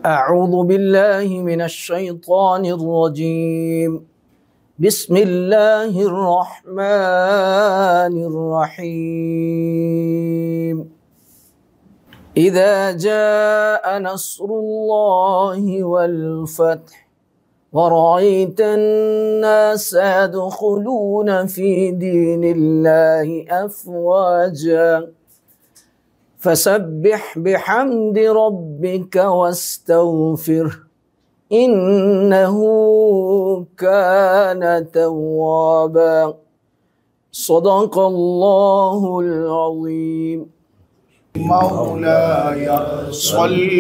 أعوذ بالله من الشيطان الرجيم. بسم الله الرحمن الرحيم. إذا جاء نصر الله والفتح ورأيت الناس يدخلون في دين الله أفواجا فسبح بحمد ربك واستغفره إنه كان توابا. صدق الله العظيم. مولاي صل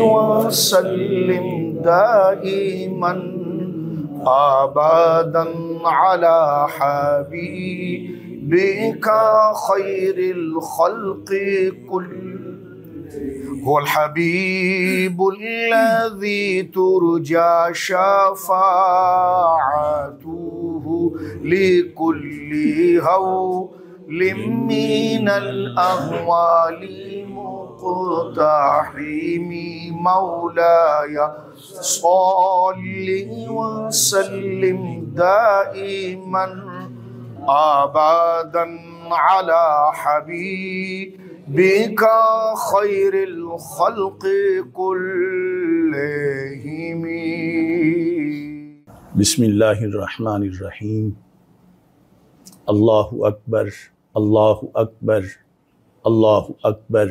وسلم دائما ابدا على حبيبك خير الخلق كل هو الحبيب الذي ترجى شفاعته لكل هول من الأهوال مقتحم. مولاي صل وسلم دائما أبدا على حبيبك خير الخلق كلهم. بسم اللہ الرحمن الرحیم. اللہ اکبر اللہ اکبر اللہ اکبر.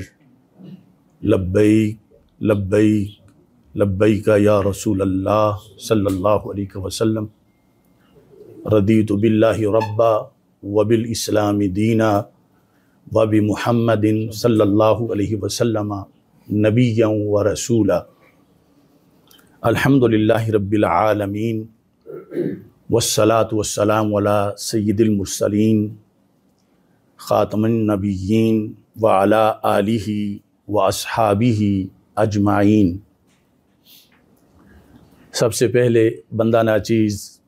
لبیک لبیک لبیک یا رسول اللہ صلی اللہ علیہ وسلم. رضیت باللہ ربا وبالاسلام دینا وبمحمد صلی اللہ علیہ وسلم نبیا ورسولا. الحمدللہ رب العالمین والصلاة والسلام علی سید المرسلین خاتم النبیین وعلی آلہ واصحابہ اجمعین. سب سے پہلے بندہ ناچیز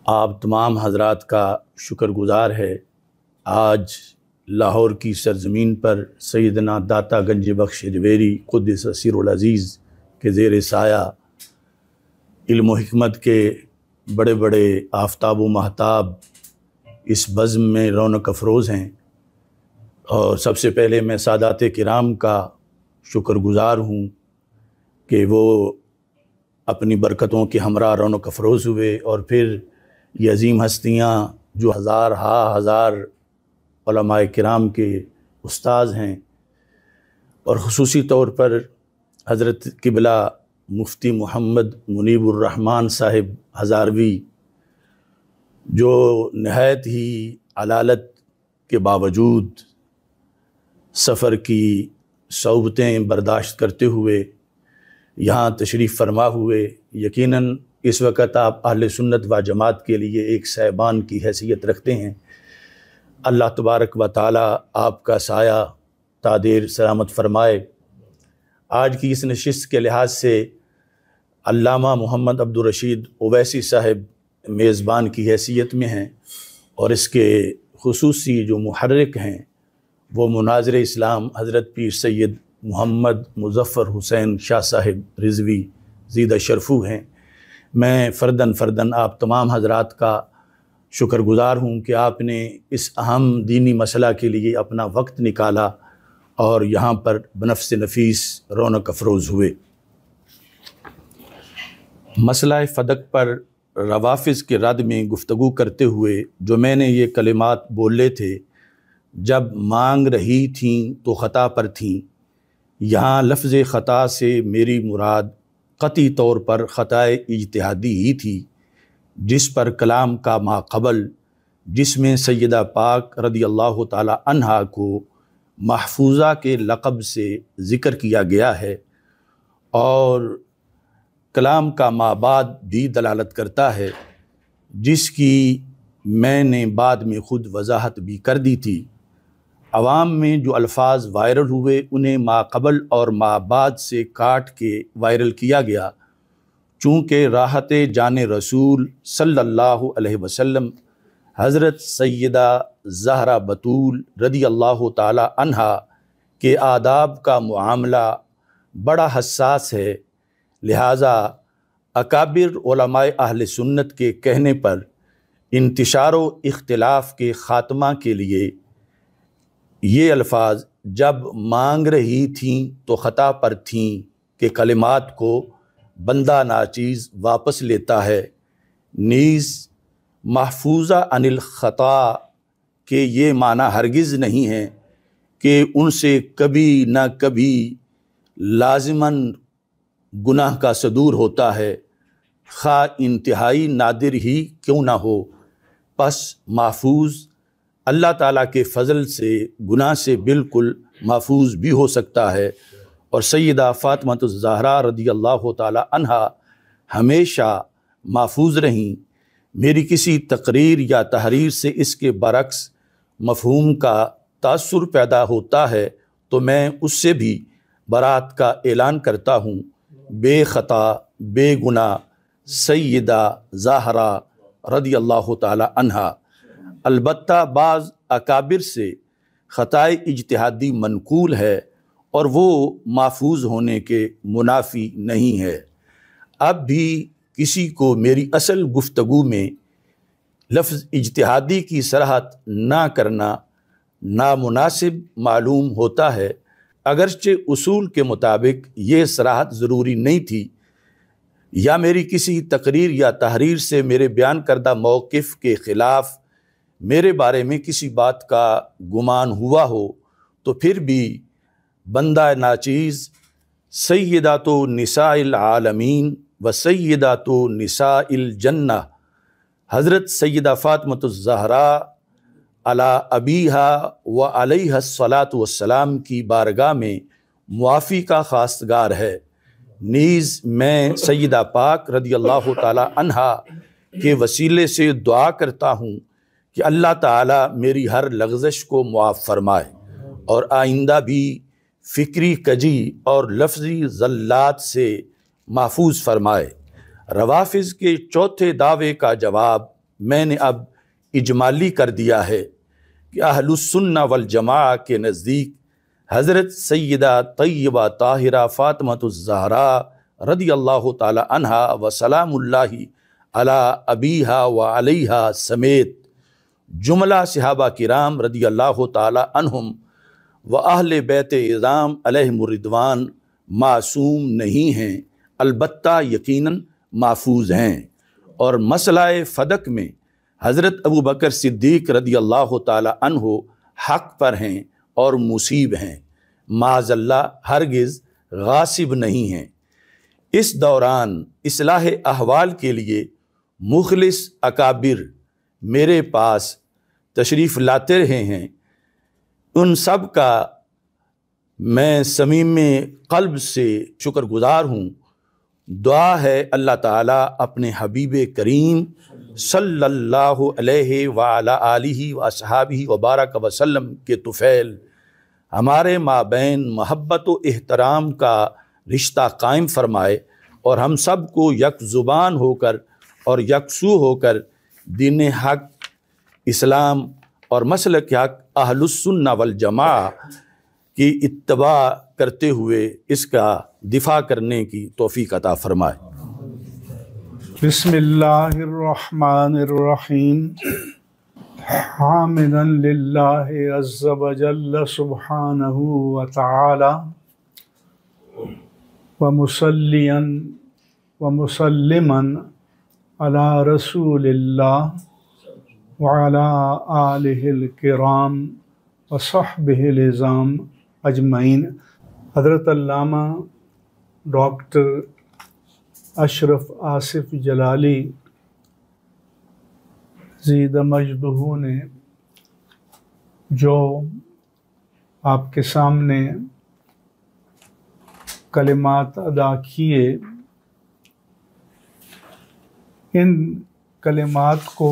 آپ تمام حضرات کا شکر گزار ہے. آج لاہور کی سرزمین پر سیدنا داتا گنج بخش جویری قدس سر العزیز کے زیر سایہ علم و حکمت کے بڑے بڑے آفتاب و مہتاب اس بزم میں رونق افروز ہیں. اور سب سے پہلے میں سادات کرام کا شکر گزار ہوں کہ وہ اپنی برکتوں کے ہمراہ رونق افروز ہوئے. اور پھر یہ عظیم ہستیاں جو ہزار علماء کرام کے استاذ ہیں، اور خصوصی طور پر حضرت قبلہ مفتی محمد منیب الرحمن صاحب ہزاروی، جو نہایت ہی علالت کے باوجود سفر کی صعوبتیں برداشت کرتے ہوئے یہاں تشریف فرما ہوئے. یقیناً اس وقت آپ اہل سنت و جماعت کے لیے ایک صاحبان کی حیثیت رکھتے ہیں. اللہ تبارک و تعالی آپ کا سایہ تا دیر سلامت فرمائے. آج کی اس نشست کے لحاظ سے علامہ محمد عبدالرشید اویسی صاحب میزبان کی حیثیت میں ہیں، اور اس کے خصوصی جو محرک ہیں وہ مناظر اسلام حضرت پیر سید محمد مظفر حسین شاہ صاحب رضوی زیدہ شرفو ہیں. میں فرداً آپ تمام حضرات کا شکر گزار ہوں کہ آپ نے اس اہم دینی مسئلہ کے لیے اپنا وقت نکالا اور یہاں پر بنفس نفیس رونق افروز ہوئے. مسئلہ فدق پر روافظ کے رد میں گفتگو کرتے ہوئے جو میں نے یہ کلمات بولے تھے، جب مانگ رہی تھیں تو خطا پر تھیں، یہاں لفظ خطا سے میری مراد قطعی طور پر خطائے اجتہادی ہی تھی، جس پر کلام کا ماقبل، جس میں سیدہ پاک رضی اللہ تعالی عنہا کو محفوظہ کے لقب سے ذکر کیا گیا ہے، اور کلام کا مابعد بھی دلالت کرتا ہے، جس کی میں نے بعد میں خود وضاحت بھی کر دی تھی. عوام میں جو الفاظ وائرل ہوئے انہیں ماقبل اور مابعد سے کاٹ کے وائرل کیا گیا، چونکہ راحت جان رسول صلی اللہ علیہ وسلم حضرت سیدہ زہرا بطول رضی اللہ تعالی عنہا کہ آداب کا معاملہ بڑا حساس ہے، لہٰذا اکابر علماء اہل سنت کے کہنے پر انتشار و اختلاف کے خاتمہ کے لیے یہ الفاظ جب مانگ رہی تھیں تو خطا پر تھیں کہ کلمات کو بندہ ناچیز واپس لیتا ہے، نیز محفوظہ عن الخطا کہ یہ معنی ہرگز نہیں ہے کہ ان سے کبھی نہ کبھی لازماً گناہ کا صدور ہوتا ہے، خواہ انتہائی نادر ہی کیوں نہ ہو۔ پس محفوظ اللہ تعالیٰ کے فضل سے گناہ سے بالکل محفوظ بھی ہو سکتا ہے، اور سیدہ فاطمہ الزہرا رضی اللہ تعالیٰ عنہا ہمیشہ محفوظ رہیں۔ میری کسی تقریر یا تحریر سے اس کے برعکس مفہوم کا تاثر پیدا ہوتا ہے تو میں اس سے بھی برات کا اعلان کرتا ہوں۔ بے خطا بے گناہ سیدہ زہرا رضی اللہ تعالیٰ عنہا۔ البتہ بعض اکابر سے خطائے اجتہادی منقول ہے اور وہ محفوظ ہونے کے منافی نہیں ہے۔ اب بھی کسی کو میری اصل گفتگو میں لفظ اجتہادی کی صراحت نہ کرنا نامناسب معلوم ہوتا ہے، اگرچہ اصول کے مطابق یہ صراحت ضروری نہیں تھی، یا میری کسی تقریر یا تحریر سے میرے بیان کردہ موقف کے خلاف میرے بارے میں کسی بات کا گمان ہوا ہو تو پھر بھی بندہ ناچیز سیدات نساء العالمین و سیدات نساء الجنہ حضرت سیدہ فاطمہ الزہرا علی ابیہا و علیہ الصلاۃ والسلام کی بارگاہ میں معافی کا خواستگار ہے۔ نیز میں سیدہ پاک رضی اللہ تعالی عنہا کے وسیلے سے دعا کرتا ہوں کہ اللہ تعالیٰ میری ہر لغزش کو معاف فرمائے اور آئندہ بھی فکری کجی اور لفظی زلات سے محفوظ فرمائے۔ روافظ کے چوتھے دعوے کا جواب میں نے اب اجمالی کر دیا ہے کہ اہل السنہ والجماعہ کے نزدیک حضرت سیدہ طیبہ طاہرہ فاطمہ الزہرا رضی اللہ تعالی عنہا و سلام اللہ علی ابیہا و علیہا سمیت جملہ صحابہ کرام رضی اللہ تعالی عنہم و اہل بیت اعظام علیہم الرضوان معصوم نہیں ہیں، البتہ یقیناً محفوظ ہیں، اور مسئلہ فدق میں حضرت ابو بکر صدیق رضی اللہ تعالی عنہ حق پر ہیں اور مصیب ہیں، معاذ اللہ ہرگز غاصب نہیں ہیں۔ اس دوران اصلاح احوال کے لیے مخلص اکابر میرے پاس تشریف لاتے رہے ہیں، ان سب کا میں صمیم قلب سے شکر گزار ہوں۔ دعا ہے اللہ تعالیٰ اپنے حبیب کریم صلی اللہ علیہ وعلی آلہ واصحابہ وبارک وسلم کے طفیل ہمارے مابین محبت و احترام کا رشتہ قائم فرمائے، اور ہم سب کو یک زبان ہو کر اور یکسو ہو کر دین حق، اسلام اور مسلک حق اہل السنہ والجماعہ کی اتباع کرتے ہوئے اس کا دفاع کرنے کی توفیق عطا فرمائے۔ بسم اللہ الرحمن الرحیم، حامدا للہ عز وجل سبحانہ وتعالی ومصلیا ومسلما علی رسول اللہ وعلی آلہ الکرام وصحبہ العظام اجمعین۔ حضرت علامہ ڈاکٹر اشرف آصف جلالی زید مجدہ نے جو آپ کے سامنے کلمات ادا کیے، ان کلمات کو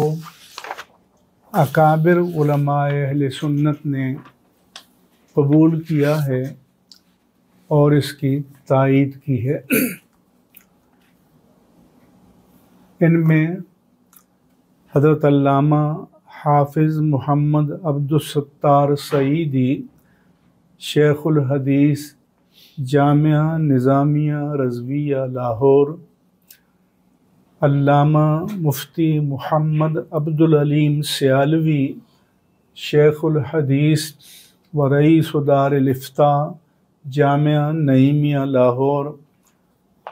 اکابر علماء اہل سنت نے قبول کیا ہے اور اس کی تائید کی ہے۔ ان میں حضرت علامہ حافظ محمد عبد الستار سعیدی شیخ الحدیث جامعہ نظامیہ رضویہ لاہور، علامہ مفتی محمد عبدالعلیم سیالوی شیخ الحدیث و رئیس دار الافتاء جامعہ نعیمیہ لاہور،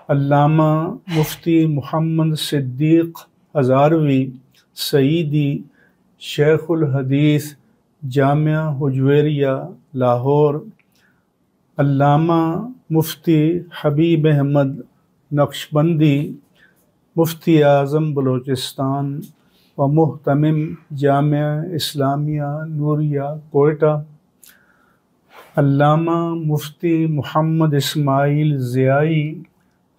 علامہ مفتی محمد صدیق ہزاروی سعیدی شیخ الحدیث جامعہ حجویریہ لاہور، علامہ مفتی حبیب احمد نقشبندی مفتی اعظم بلوچستان و محتمم جامعہ اسلامیہ نوریہ کوئٹہ، علامہ مفتی محمد اسماعیل ضیائی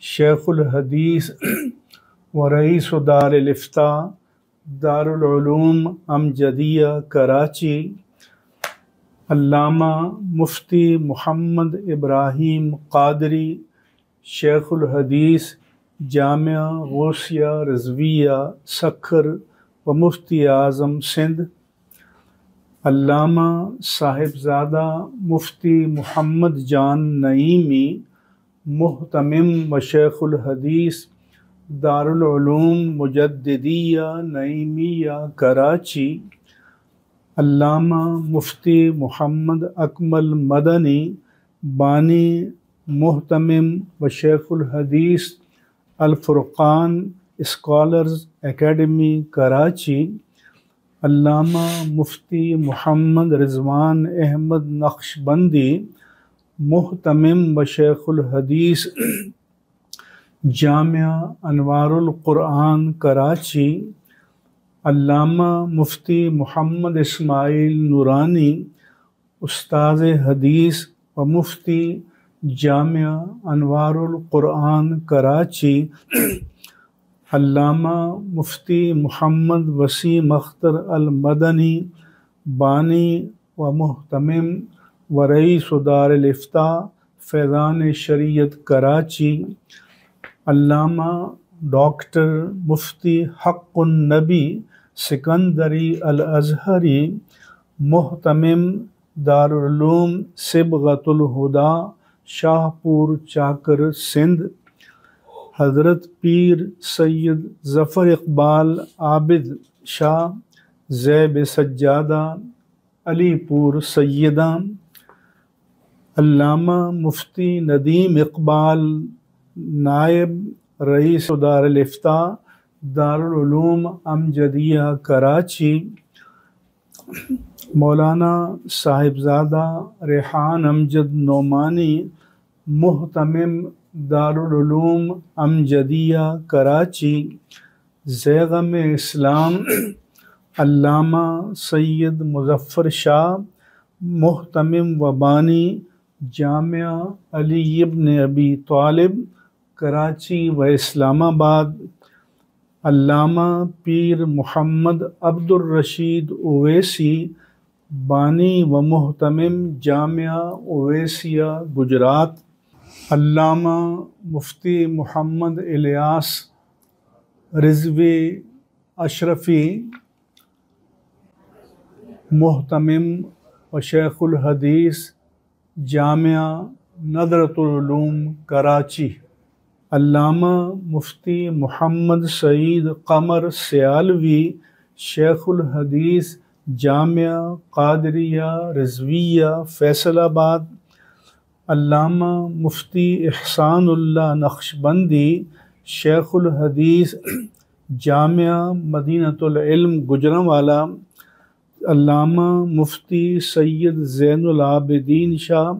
شیخ الحدیث و رئیس دار الافتاء دارالعلوم امجدیہ کراچی، علامہ مفتی محمد ابراہیم قادری شیخ الحدیث جامعہ غوثیہ رضویہ سکھر و مفتی اعظم سندھ، علامہ صاحبزادہ مفتی محمد جان نعیمی محتمم و شیخ الحدیث دارالعلوم مجددیہ نعیمیہ کراچی، علامہ مفتی محمد اکمل مدنی بانی محتمم و شیخ الحدیث الفرقان اسکالرز اکیڈمی کراچی، علامہ مفتی محمد رضوان احمد نقشبندی محتمم و شیخ الحدیث جامعہ انوار القرآن کراچی، علامہ مفتی محمد اسماعیل نورانی استاذ حدیث و مفتی جامعہ انوار القرآن کراچی، علامہ مفتی محمد وسیم اختر المدنی بانی و محتمم و رئیس دار الافتاء فیضان شریعت کراچی، علامہ ڈاکٹر مفتی حق النبی سکندری الازہری محتمم دارالعلوم صبغۃ الہدیٰ شاہ پور چاکر سندھ، حضرت پیر سید ظفر اقبال عابد شاہ زیب سجادہ علی پور سیدہ، علامہ مفتی ندیم اقبال نائب رئیس دار الافتاء دارالعلوم امجدیہ کراچی، مولانا صاحبزادہ ریحان امجد نعمانی محتمم دارالعلوم امجدیہ کراچی، زیغم اسلام علامہ سید مظفر شاہ محتمم و بانی جامعہ علی ابن ابی طالب کراچی و اسلام آباد، علامہ پیر محمد عبد الرشید اویسی بانی و محتمم جامعہ اویسیہ گجرات، علامہ مفتی محمد الیاس رضوی اشرفی محتمم و شیخ الحدیث جامعہ ندرۃ العلوم کراچی، علامہ مفتی محمد سعید قمر سیالوی شیخ الحدیث جامعہ قادریہ رضویہ فیصل آباد، علامہ مفتی احسان اللہ نقشبندی شیخ الحدیث جامعہ مدینۃ العلم گوجرانوالا، علامہ مفتی سید زین العابدین شاہ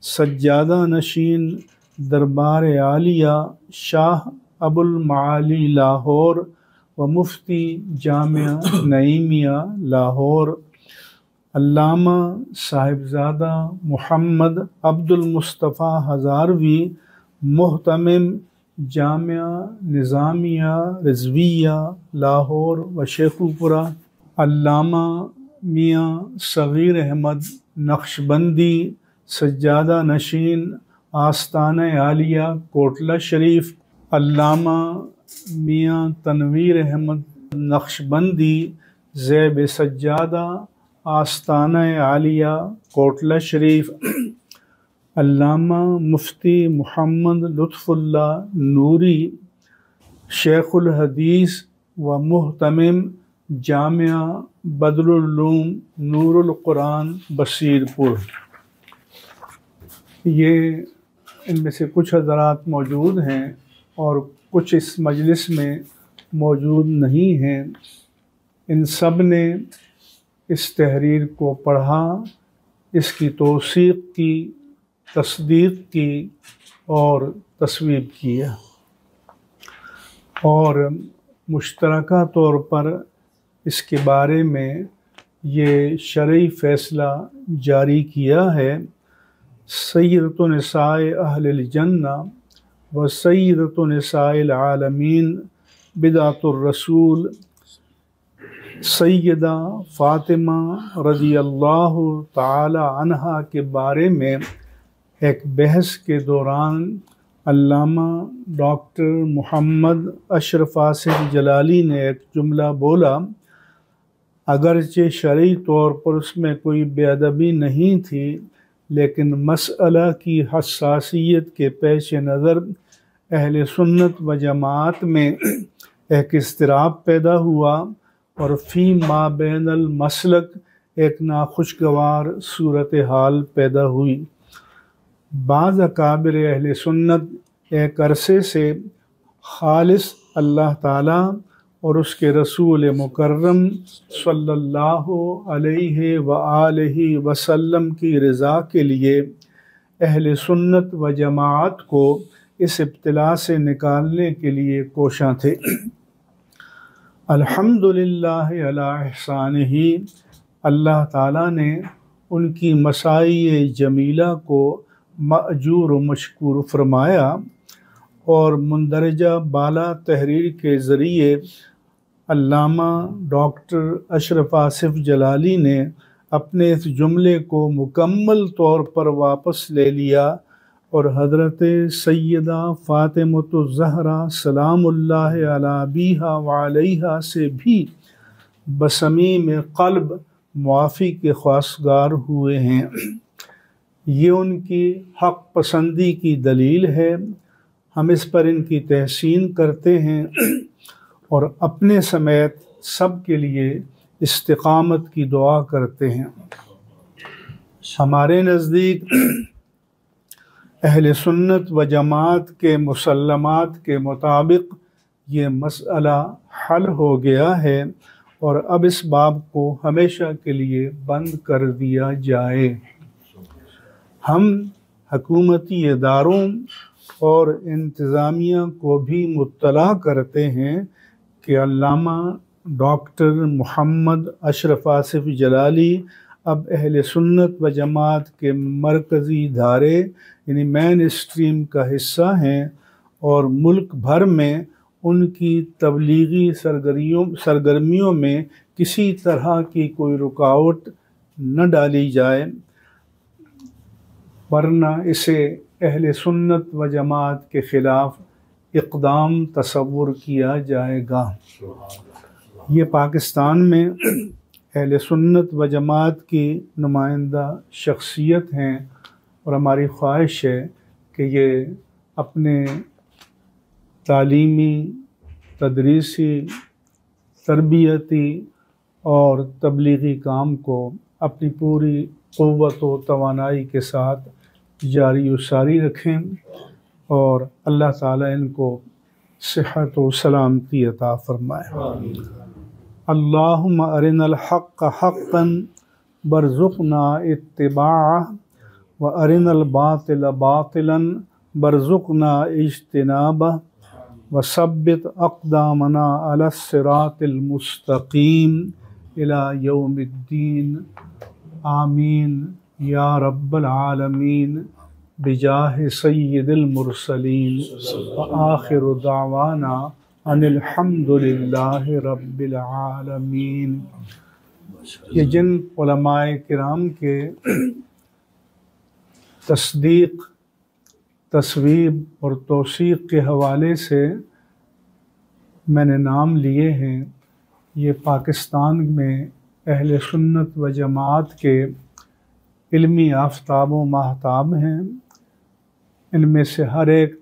سجادہ نشین دربار عالیہ شاہ ابو المعالی لاہور و مفتی جامعہ نعیمیہ لاہور، علامہ صاحبزادہ محمد عبد المصطفیٰ ہزاروی محتمم جامعہ نظامیہ رضویہ لاہور و شیخوپورہ، علامہ میاں صغیر احمد نقشبندی سجادہ نشین آستانہ عالیہ کوٹلہ شریف، علامہ میاں تنویر احمد نقشبندی زیب سجادہ آستانہ عالیہ کوٹلہ شریف، علامہ مفتی محمد لطف اللہ نوری، شیخ الحدیث و محتمم جامعہ بدر العلوم نور القرآن بصیر پور۔ یہ ان میں سے کچھ حضرات موجود ہیں اور کچھ اس مجلس میں موجود نہیں ہیں۔ ان سب نے اس تحریر کو پڑھا، اس کی توثیق کی، تصدیق کی اور تصویب کیا، اور مشترکہ طور پر اس کے بارے میں یہ شرعی فیصلہ جاری کیا ہے: سیدۃ نساء اہل الجنہ و سیدۃ نساء العالمین بدعۃ الرسول سیدہ فاطمہ رضی اللہ تعالی عنہا کے بارے میں ایک بحث کے دوران علامہ ڈاکٹر محمد اشرف آصف جلالی نے ایک جملہ بولا: اگرچہ شرعی طور پر اس میں کوئی بے ادبی نہیں تھی، لیکن مسئلہ کی حساسیت کے پیش نظر اہل سنت و جماعت میں ایک اضطراب پیدا ہوا اور فی ما بین المسلک ایک ناخوشگوار صورتحال پیدا ہوئی۔ بعض اکابر اہل سنت ایک عرصے سے خالص اللہ تعالیٰ اور اس کے رسول مکرم صلی اللہ علیہ وآلہ وسلم کی رضا کے لیے اہل سنت و جماعت کو اس ابتلا سے نکالنے کے لیے کوشاں تھے۔ الحمدللہ علی احسانہ، اللہ تعالیٰ نے ان کی مساعی جمیلہ کو مأجور و مشکور فرمایا اور مندرجہ بالا تحریر کے ذریعے علامہ ڈاکٹر اشرف آصف جلالی نے اپنے اس جملے کو مکمل طور پر واپس لے لیا اور حضرت سیدہ فاطمۃ الزہرا سلام اللہ علی ابیہا وعلیہا سے بھی بصمیم قلب معافی کے خواستگار ہوئے ہیں۔ یہ ان کی حق پسندی کی دلیل ہے۔ ہم اس پر ان کی تحسین کرتے ہیں اور اپنے سمیت سب کے لیے استقامت کی دعا کرتے ہیں۔ ہمارے نزدیک اہل سنت و جماعت کے مسلمات کے مطابق یہ مسئلہ حل ہو گیا ہے اور اب اس باب کو ہمیشہ کے لیے بند کر دیا جائے۔ ہم حکومتی اداروں اور انتظامیہ کو بھی مطلع کرتے ہیں کہ علامہ ڈاکٹر محمد اشرف آصف جلالی اب اہل سنت و جماعت کے مرکزی دھارے یعنی مین اسٹریم کا حصہ ہیں اور ملک بھر میں ان کی تبلیغی سرگرمیوں میں کسی طرح کی کوئی رکاوٹ نہ ڈالی جائے، ورنہ اسے اہل سنت و جماعت کے خلاف اقدام تصور کیا جائے گا۔ یہ پاکستان میں اہل سنت و جماعت کی نمائندہ شخصیت ہیں اور ہماری خواہش ہے کہ یہ اپنے تعلیمی، تدریسی، تربیتی اور تبلیغی کام کو اپنی پوری قوت و توانائی کے ساتھ جاری و ساری رکھیں اور اللہ تعالیٰ ان کو صحت و سلامتی عطا فرمائے۔ اللہم ارنا الحق حقا برزقنا اتباعہ و ارنا الباطل باطلا برزقنا اجتنابہ وثبت اقدامنا علی الصراط المستقیم الی یوم الدین، آمین یا رب العالمین بجاہ سید المرسلین وآخر دعوانا ان الحمد للہ رب العالمین۔ یہ جن علماء کرام کے تصدیق، تصویب اور توثیق کے حوالے سے میں نے نام لیے ہیں، یہ پاکستان میں اہل سنت و جماعت کے علمی آفتاب و ماہتاب ہیں ان میں سے ہر ایک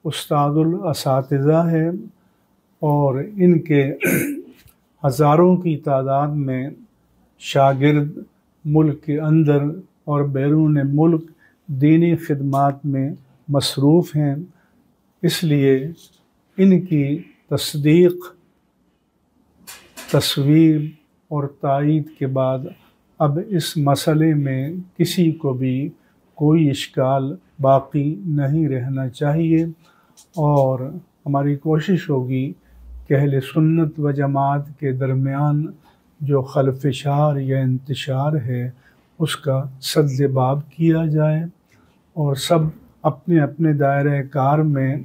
استاد الاساتذہ ہے اور ان کے ہزاروں کی تعداد میں شاگرد ملک کے اندر اور بیرون ملک دینی خدمات میں مصروف ہیں۔ اس لیے ان کی تصدیق، تصویب اور تائید کے بعد اب اس مسئلے میں کسی کو بھی کوئی اشکال باقی نہیں رہنا چاہیے، اور ہماری کوشش ہوگی کہ اہل سنت و جماعت کے درمیان جو خلفشار یا انتشار ہے اس کا سد باب کیا جائے، اور سب اپنے اپنے دائرہ کار میں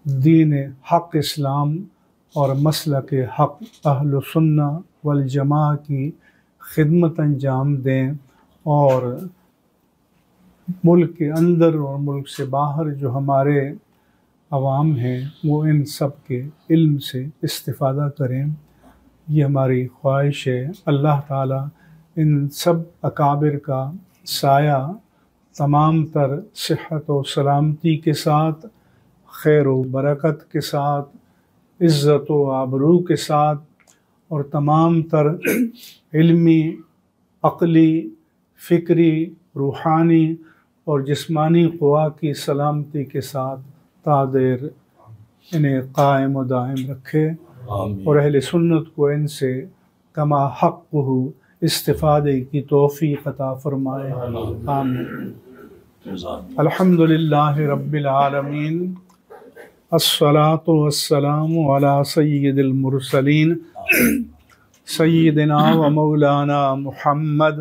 دین حق اسلام اور مسلک حق اہل سنہ والجماع کی خدمت انجام دیں، اور ملک کے اندر اور ملک سے باہر جو ہمارے عوام ہیں وہ ان سب کے علم سے استفادہ کریں۔ یہ ہماری خواہش ہے۔ اللہ تعالیٰ ان سب اکابر کا سایہ تمام تر صحت و سلامتی کے ساتھ، خیر و برکت کے ساتھ، عزت و آبرو کے ساتھ، اور تمام تر علمی، عقلی، فکری، روحانی اور جسمانی قوا کی سلامتی کے ساتھ تادیر انہیں قائم و دائم رکھے، اور اہل سنت کو ان سے کما حقہ استفادے کی توفیق عطا فرمائے۔ آمین۔ الحمدللہ رب العالمین، الصلاۃ والسلام علی سید المرسلین سیدنا و مولانا محمد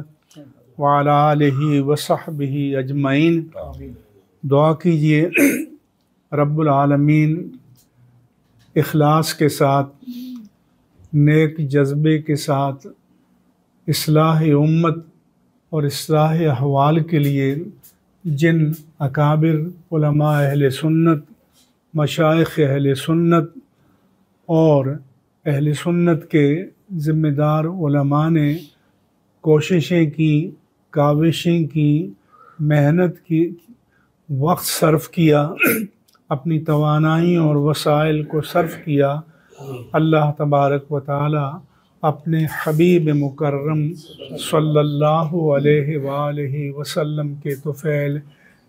وعلی آلہ وصحبہ اجمعین۔ دعا کیجئے رب العالمین اخلاص کے ساتھ، نیک جذبے کے ساتھ اصلاح امت اور اصلاح احوال کے لیے جن اکابر علماء اہل سنت، مشائخ اہل سنت اور اہل سنت کے ذمہ دار علماء نے کوششیں کی، کاوشیں کی، محنت کی، وقت صرف کیا، اپنی توانائیوں اور وسائل کو صرف کیا، اللہ تبارک و تعالی اپنے حبیب مکرم صلی اللہ علیہ وآلہ وسلم کے طفیل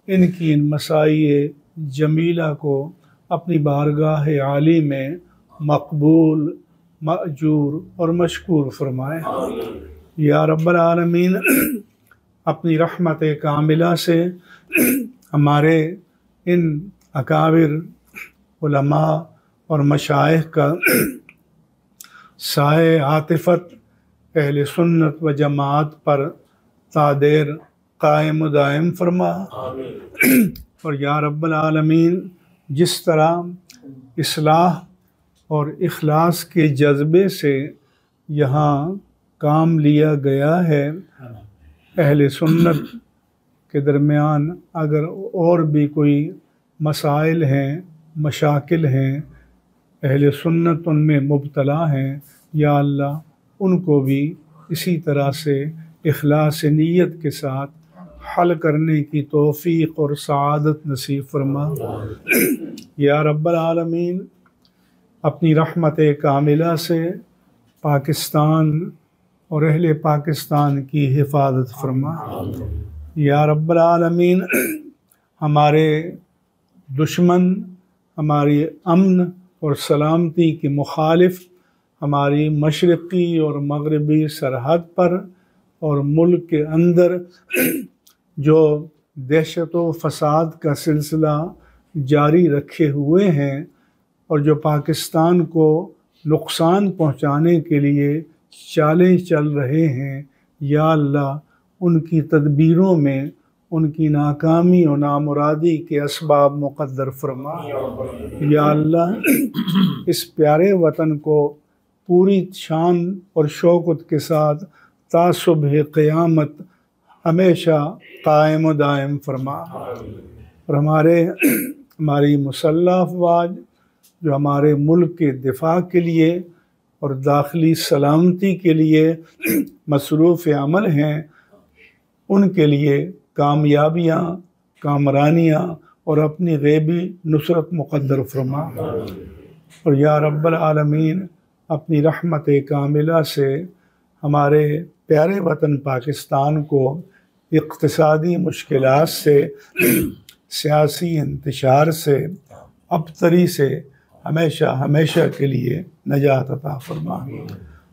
ان کی ان مسائی جمیلہ کو اپنی بارگاہ عالی میں مقبول، مأجور اور مشکور فرمائے۔ یا رب العالمین، اپنی رحمت کاملہ سے ہمارے ان اکابر علماء اور مشائخ کا سائے عاطفت اہل سنت و جماعت پر تادیر قائم و دائم فرما، اور یا رب العالمین جس طرح اصلاح اور اخلاص کے جذبے سے یہاں کام لیا گیا ہے، اہل سنت کے درمیان اگر اور بھی کوئی مسائل ہیں، مشاکل ہیں، اہل سنت ان میں مبتلا ہیں، یا اللہ ان کو بھی اسی طرح سے اخلاص نیت کے ساتھ حل کرنے کی توفیق اور سعادت نصیب فرما۔ یا رب العالمین، اپنی رحمت کاملہ سے پاکستان اور اہل پاکستان کی حفاظت فرما۔ یا رب العالمین، ہمارے دشمن، ہماری امن اور سلامتی کے مخالف ہماری مشرقی اور مغربی سرحد پر اور ملک کے اندر جو دہشت و فساد کا سلسلہ جاری رکھے ہوئے ہیں اور جو پاکستان کو نقصان پہنچانے کے لیے چالیں چل رہے ہیں، یا اللہ ان کی تدبیروں میں ان کی ناکامی و نامرادی کے اسباب مقدر فرما۔ یا اللہ اس پیارے وطن کو پوری شان اور شوکت کے ساتھ تا صبح قیامت ہمیشہ قائم و دائم فرما، اور ہماری مسلح افواج جو ہمارے ملک کے دفاع کے لیے اور داخلی سلامتی کے لیے مصروف عمل ہیں، ان کے لیے کامیابیاں، کامرانیاں اور اپنی غیبی نصرت مقدر فرما۔ اور یا رب العالمین اپنی رحمت کاملہ سے ہمارے پیارے وطن پاکستان کو اقتصادی مشکلات سے، سیاسی انتشار سے، ابتری سے ہمیشہ کے لیے نجات عطا فرما۔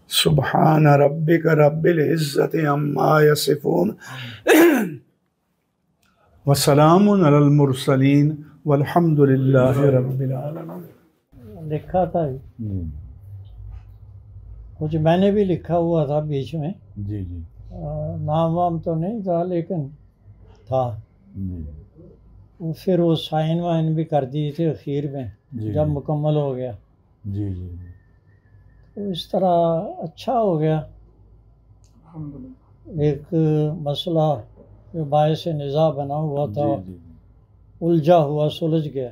سبحان ربک رب العزت عما یصفون وسلام علی المرسلین والحمد للہ رب العالمین۔ لکھا تھا کچھ میں نے بھی لکھا ہوا تھا بیچ میں، جی جی نام وام تو نہیں تھا لیکن تھا، پھر وہ سائن وائن بھی کر دیے تھے اخیر میں جب مکمل ہو گیا۔ جی جی تو اس طرح اچھا ہو گیا، ایک مسئلہ جو باعث نزاع بنا ہوا تھا الجھا ہوا سلجھ گیا۔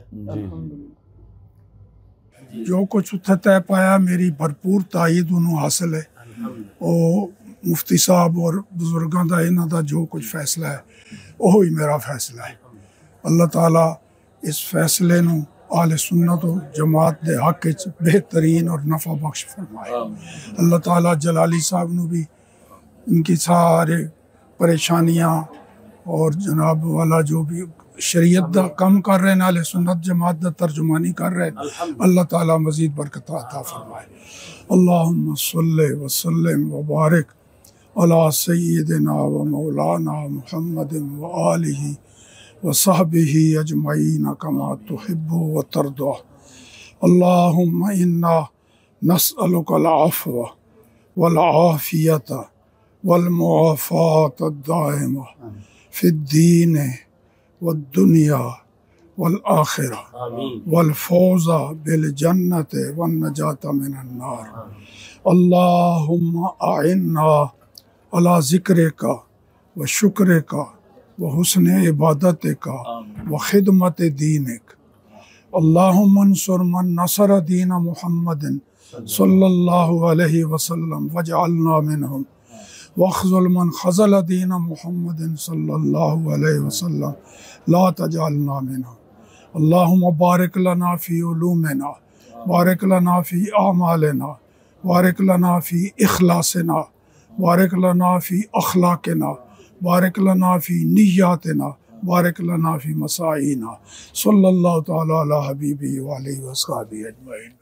جو کچھ اتھے طے پایا میری بھرپور تائید انہوں حاصل ہے، وہ مفتی صاحب اور بزرگاں دا انہاں دا جو کچھ فیصلہ ہے وہی میرا فیصلہ ہے۔ اللہ تعالیٰ اس فیصلے نو اہل سنت و جماعت دے حق وچ بہترین اور نفع بخش فرمائے۔ اللہ تعالیٰ جلالی صاحب نو بھی ان کی سارے پریشانیاں اور جناب والا جو بھی شریعت دا کم کر رہے ہیں، اہل سنت جماعت دا ترجمانی کر رہے ہیں، اللہ تعالیٰ مزید برکت عطا فرمائے۔ اللہم صلی وسلم وبارک علی سیدنا و مولانا محمد و آلہ وصحبہ اجمعین کما تحب و ترضى۔ اللہم انا نسألک العفو والعافیت والمعافاة الدائمہ فی الدین والدنیا والآخرہ والفوز بالجنت والنجاة من النار۔ اللہم اعنا علی ذکرک و شکرک و حسن عبادتک و خدمت دینک۔ اللہم انصر من نصر دین محمد صلی اللہ علیہ وسلم واجعلنا منہم، واخذل من خذل دین محمد صلی اللہ علیہ وسلم لا تجعلنا منہم۔ اللہم بارک لنا فی علومنا، بارک لنا فی اعمالنا، بارک لنا فی اخلاصنا، بارک لنا فی اخلاقنا، بارک لنا فی نیاتنا، بارک لنا فی مساعینا۔ صلی اللہ تعالی علی حبیبی وآلہ وصحبہ اجمعین۔